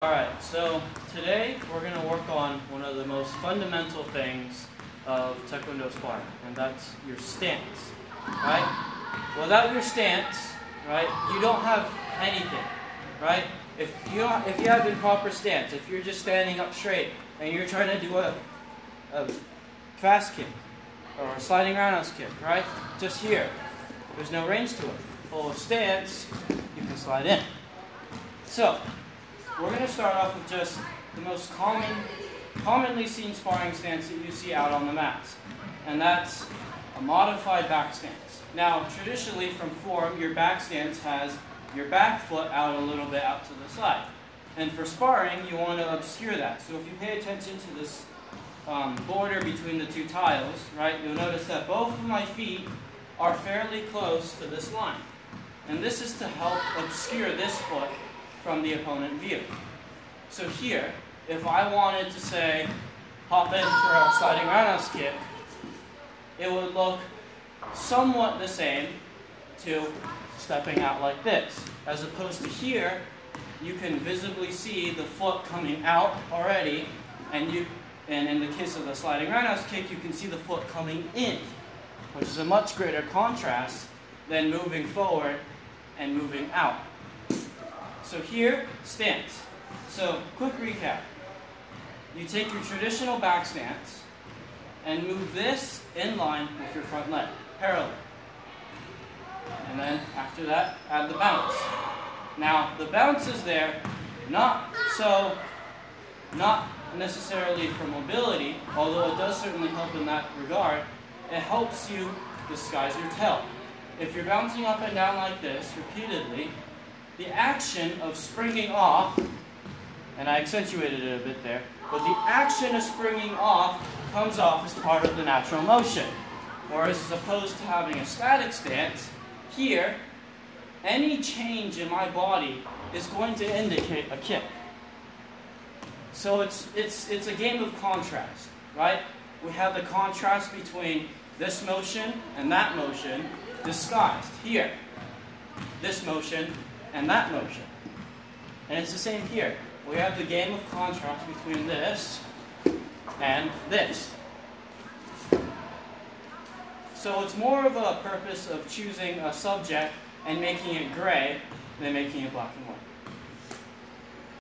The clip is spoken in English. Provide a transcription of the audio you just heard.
Alright, so today we're going to work on one of the most fundamental things of Taekwondo sparring, and that's your stance, right? Without your stance, right, you don't have anything, right? If you have improper stance, if you're just standing up straight and you're trying to do a fast kick or a sliding roundhouse kick, right? Just here, there's no range to it. Full of stance, you can slide in. So, we're going to start off with just the most commonly seen sparring stance that you see out on the mats, and that's a modified back stance. Now, traditionally from form, your back stance has your back foot out a little bit out to the side. And for sparring, you want to obscure that. So if you pay attention to this border between the two tiles, right, you'll notice that both of my feet are fairly close to this line. And this is to help obscure this foot from the opponent view. So here, if I wanted to say, hop in for a sliding roundhouse kick, it would look somewhat the same to stepping out like this. As opposed to here, you can visibly see the foot coming out already, and in the case of the sliding roundhouse kick, you can see the foot coming in, which is a much greater contrast than moving forward and moving out. So here, stance. So, quick recap. You take your traditional back stance and move this in line with your front leg, parallel. And then, after that, add the bounce. Now, the bounce is there not necessarily for mobility, although it does certainly help in that regard. It helps you disguise your tail. If you're bouncing up and down like this repeatedly, the action of springing off, and I accentuated it a bit there, but the action of springing off comes off as part of the natural motion. Whereas as opposed to having a static stance, here, any change in my body is going to indicate a kick. So it's a game of contrast, right? We have the contrast between this motion and that motion disguised here. This motion and that motion. And it's the same here. We have the game of contrast between this and this. So it's more of a purpose of choosing a subject and making it gray than making it black and white.